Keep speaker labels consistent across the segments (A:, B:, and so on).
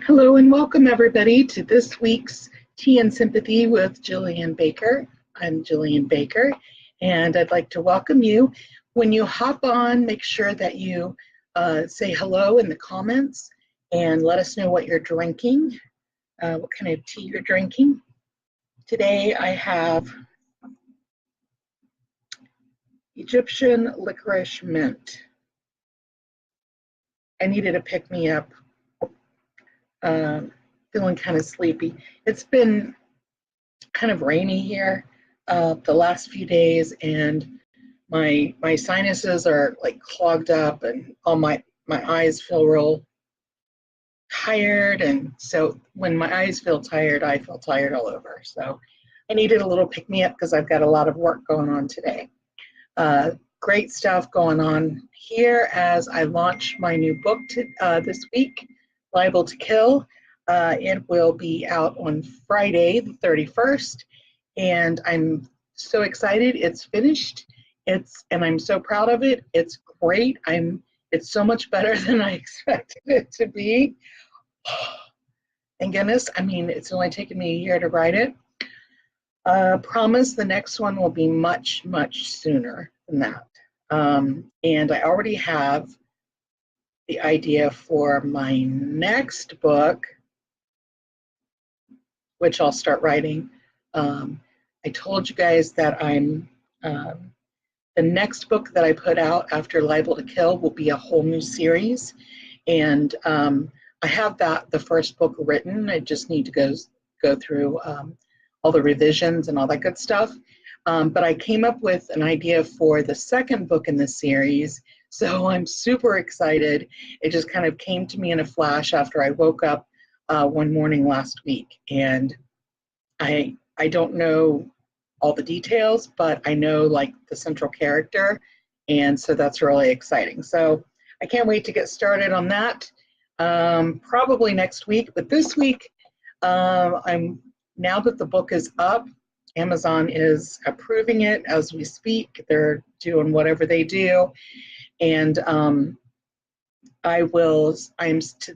A: Hello and welcome everybody to this week's Tea and Sympathy with Gillian-Baker. I'm Gillian-Baker and I'd like to welcome you. When you hop on, make sure that you say hello in the comments and let us know what you're drinking, what kind of tea you're drinking. Today I have Egyptian licorice mint. I needed a pick-me-up. Feeling kind of sleepy. It's been kind of rainy here the last few days, and my sinuses are like clogged up, and all my eyes feel real tired. And so when my eyes feel tired, I feel tired all over. So I needed a little pick me up because I've got a lot of work going on today. Great stuff going on here as I launch my new book this week, Libel to Kill. It will be out on Friday, the 31st, and I'm so excited. It's finished. And I'm so proud of it. It's great. It's so much better than I expected it to be. Thank goodness. I mean, it's only taken me a year to write it. Promise the next one will be much, much sooner than that. And I already have the idea for my next book, which I'll start writing. I told you guys that the next book that I put out after Libel to Kill will be a whole new series. And I have the first book written. I just need to go through all the revisions and all that good stuff. But I came up with an idea for the second book in this series. So I'm super excited. It just kind of came to me in a flash after I woke up one morning last week. And I don't know all the details, but I know like the central character. And so that's really exciting. So I can't wait to get started on that. Probably next week, but this week, now that the book is up, Amazon is approving it as we speak. They're doing whatever they do. And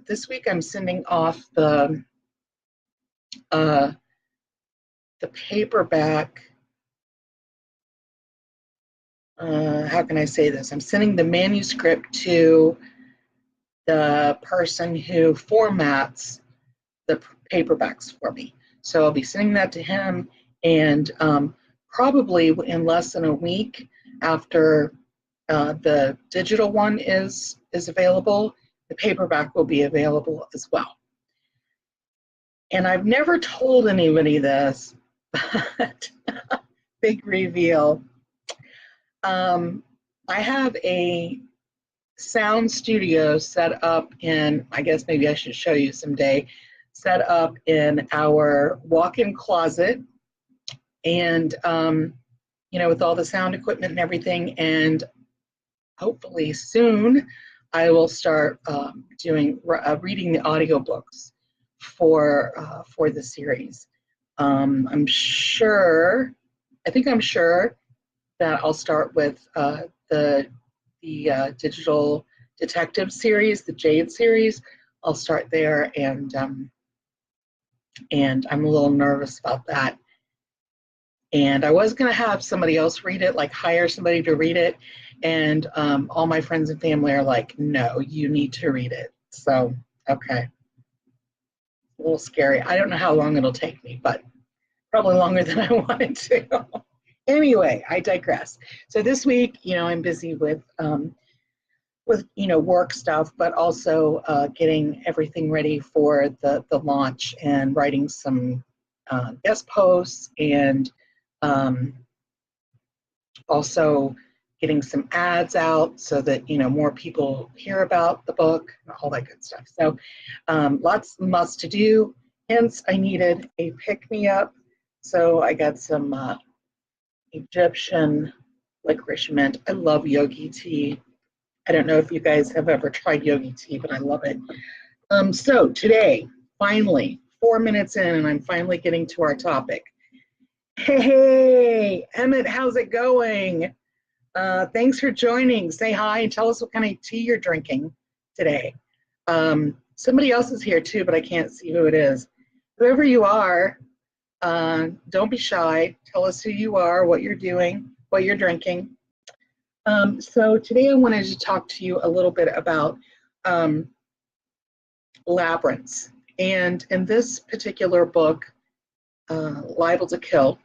A: this week I'm sending off the paperback. How can I say this? I'm sending the manuscript to the person who formats the paperbacks for me. So I'll be sending that to him, and probably in less than a week after the digital one is available, the paperback will be available as well. And I've never told anybody this, but big reveal. I have a sound studio set up in, I guess maybe I should show you someday, set up in our walk-in closet, and with all the sound equipment and everything. And hopefully soon I will start reading the audiobooks for the series. I'm sure that I'll start with the digital detective series, the Jade series. I'll start there, and I'm a little nervous about that. And I was going to have somebody else read it, like hire somebody to read it, and all my friends and family are like, no, you need to read it. So, okay. A little scary. I don't know how long it'll take me, but probably longer than I wanted to. Anyway, I digress. So this week, I'm busy with work stuff, but also getting everything ready for the launch and writing some guest posts, and also getting some ads out so that more people hear about the book and all that good stuff. So lots to do. Hence, I needed a pick-me-up. So I got some Egyptian licorice mint. I love yogi tea. I don't know if you guys have ever tried yogi tea, but I love it. So today, finally, 4 minutes in, and I'm finally getting to our topic. Hey, Emmett, how's it going? Thanks for joining. Say hi and tell us what kind of tea you're drinking today. somebody else is here too, but I can't see who it is. Whoever you are, don't be shy. Tell us who you are, what you're doing, what you're drinking. So today I wanted to talk to you a little bit about labyrinths. And in this particular book, Liable to Kill,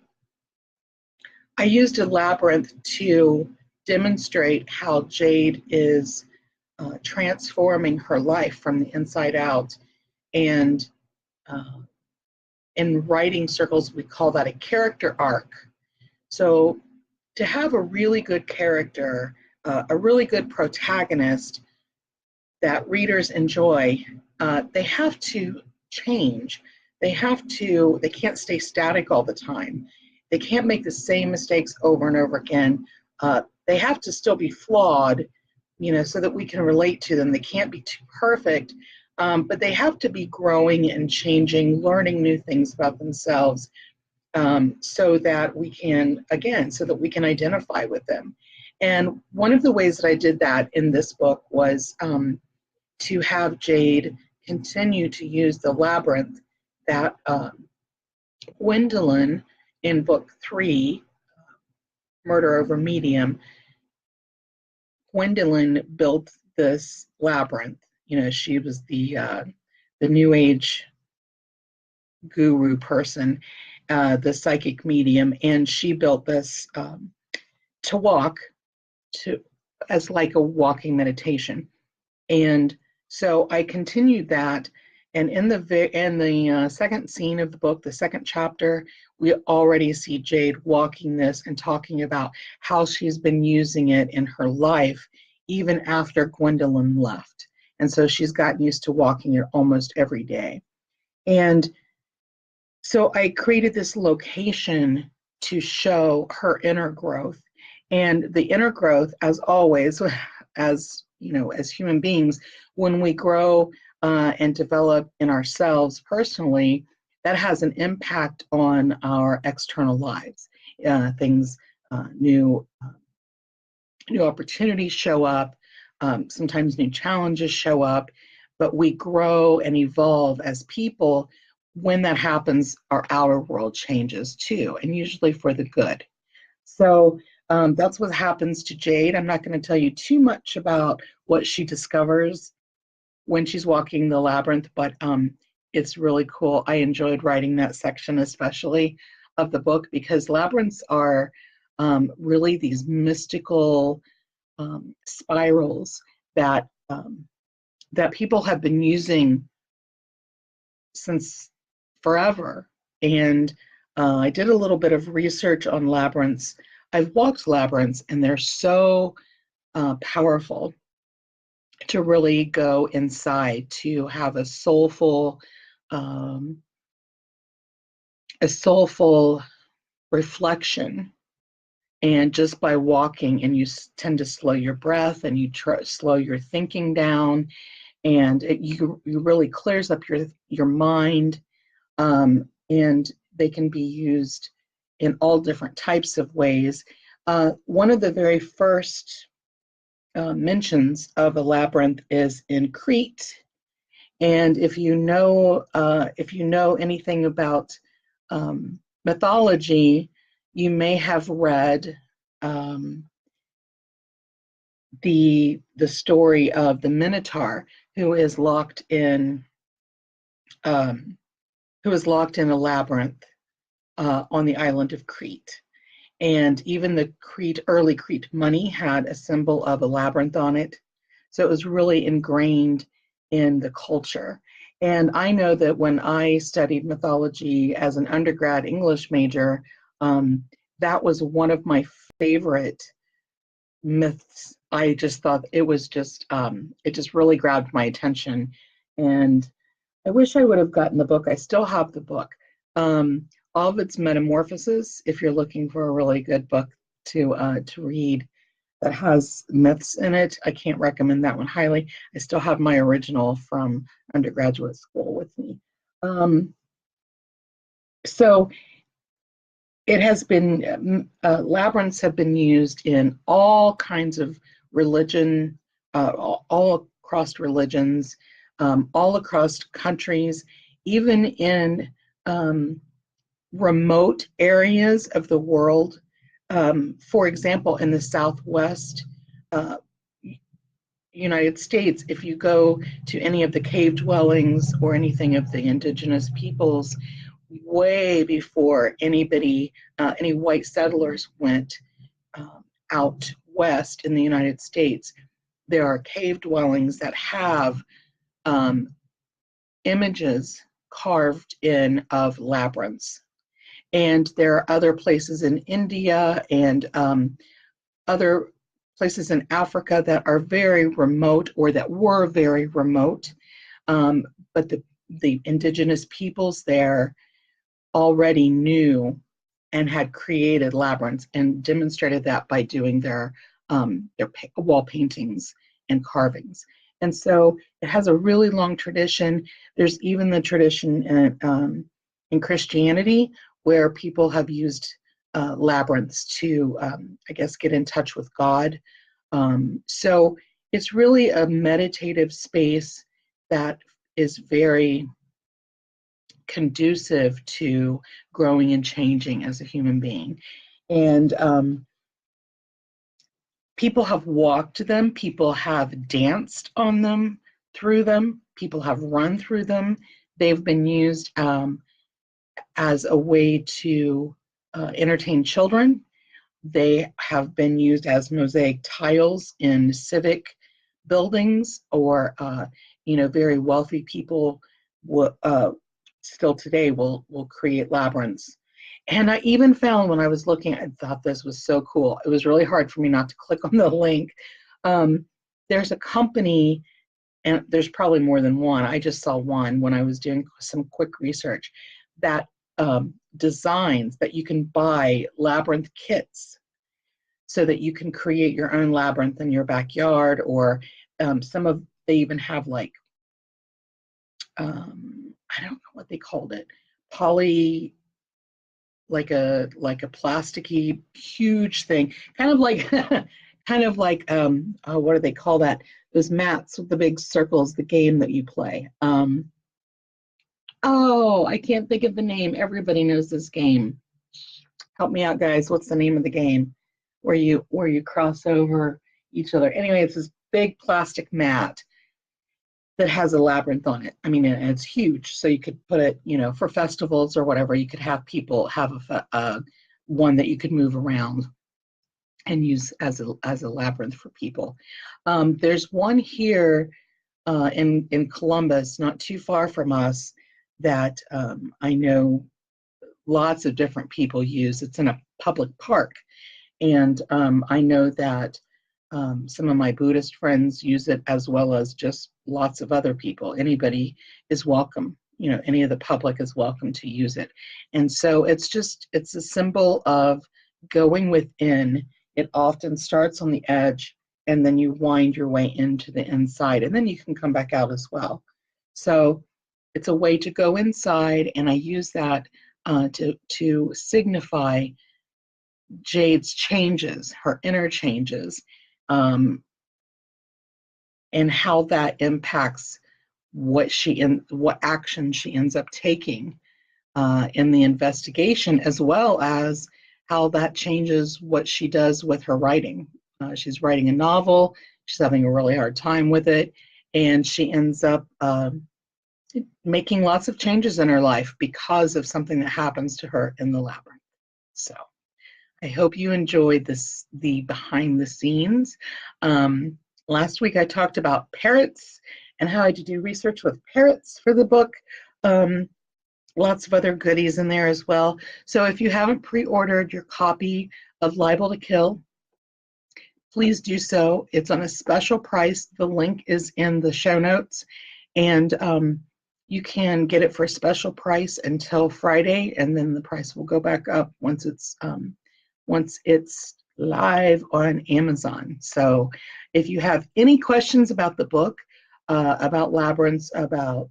A: I used a labyrinth to demonstrate how Jade is transforming her life from the inside out. And in writing circles, we call that a character arc. So to have a really good character, a really good protagonist that readers enjoy, they have to change. They can't stay static all the time. They can't make the same mistakes over and over again. They have to still be flawed, so that we can relate to them. They can't be too perfect, but they have to be growing and changing, learning new things about themselves, so that we can identify with them. And one of the ways that I did that in this book was to have Jade continue to use the labyrinth that Gwendolyn in book 3, Murder Over Medium, Gwendolyn built this labyrinth. She was the New Age guru person, the psychic medium, and she built this to walk as like a walking meditation. And so I continued that, and in the second scene of the book, the second chapter, we already see Jade walking this and talking about how she's been using it in her life, even after Gwendolyn left. And so she's gotten used to walking it almost every day. And so I created this location to show her inner growth. And the inner growth, as always, as human beings, when we grow and develop in ourselves personally, that has an impact on our external lives. New opportunities show up, sometimes new challenges show up, but we grow and evolve as people. When that happens, our outer world changes too, and usually for the good. So that's what happens to Jade. I'm not going to tell you too much about what she discovers when she's walking the labyrinth, but it's really cool. I enjoyed writing that section, especially of the book, because labyrinths are really these mystical spirals that people have been using since forever. And I did a little bit of research on labyrinths. I've walked labyrinths, and they're so powerful to really go inside, to have a soulful reflection. And just by walking, and you tend to slow your breath, and you slow your thinking down, and you really clears up your mind. And they can be used in all different types of ways. One of the very first mentions of a labyrinth is in Crete. And if you know anything about mythology, you may have read the story of the Minotaur, who is locked in a labyrinth on the island of Crete. And even the early Crete money had a symbol of a labyrinth on it. So it was really ingrained in the culture. And I know that when I studied mythology as an undergrad English major, that was one of my favorite myths. I just thought it just really grabbed my attention. And I wish I would have gotten the book. I still have the book. All of its metamorphoses, if you're looking for a really good book to read that has myths in it, I can't recommend that one highly. I still have my original from undergraduate school with me. So it has been, labyrinths have been used in all kinds of religion, all across religions. all across countries, even in remote areas of the world. For example, in the Southwest United States, if you go to any of the cave dwellings or anything of the indigenous peoples, way before anybody, any white settlers went out west in the United States, there are cave dwellings that have images carved in of labyrinths. And there are other places in India and other places in Africa that are very remote, or that were very remote. But the indigenous peoples there already knew and had created labyrinths and demonstrated that by doing their wall paintings and carvings. And so it has a really long tradition. There's even the tradition in Christianity where people have used labyrinths to, I guess, get in touch with God. So it's really a meditative space that is very conducive to growing and changing as a human being. And people have walked them, people have danced on them, through them, people have run through them. They've been used as a way to entertain children. They have been used as mosaic tiles in civic buildings, or very wealthy people still today will create labyrinths. And I even found, when I was looking, I thought this was so cool. It was really hard for me not to click on the link. There's a company, and there's probably more than one. I just saw one when I was doing some quick research, that designs that you can buy labyrinth kits so that you can create your own labyrinth in your backyard, or they even have like, I don't know what they called it, like a plasticky huge thing, kind of like what do they call that? Those mats with the big circles, the game that you play. I can't think of the name. Everybody knows this game. Help me out, guys. What's the name of the game where you cross over each other? Anyway, it's this big plastic mat that has a labyrinth on it. I mean, and it's huge, so you could put it, for festivals or whatever. You could have people have one that you could move around and use as a labyrinth for people. There's one here in Columbus, not too far from us, that I know lots of different people use. It's in a public park, and I know that some of my Buddhist friends use it, as well as just lots of other people. Anybody is welcome. Any of the public is welcome to use it. And so it's a symbol of going within. It often starts on the edge, and then you wind your way into the inside, and then you can come back out as well. So it's a way to go inside, and I use that to signify Jade's changes, her inner changes, and how that impacts what action she ends up taking in the investigation, as well as how that changes what she does with her writing. She's writing a novel, she's having a really hard time with it, and she ends up making lots of changes in her life because of something that happens to her in the labyrinth. So I hope you enjoyed the behind the scenes. Last week I talked about parrots and how I had to do research with parrots for the book. Lots of other goodies in there as well. So if you haven't pre-ordered your copy of Libel to Kill, please do so. It's on a special price. The link is in the show notes, and you can get it for a special price until Friday, and then the price will go back up once it's live on Amazon. So if you have any questions about the book, about Labyrinths, about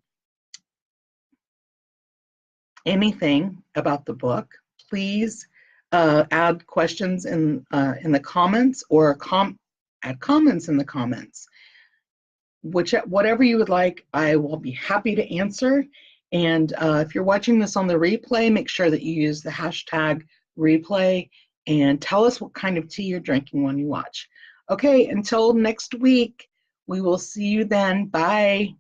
A: anything about the book, please add questions in the comments, or add comments in the comments. whatever you would like, I will be happy to answer. And if you're watching this on the replay, make sure that you use the hashtag replay and tell us what kind of tea you're drinking when you watch. Okay, until next week, we will see you then. Bye.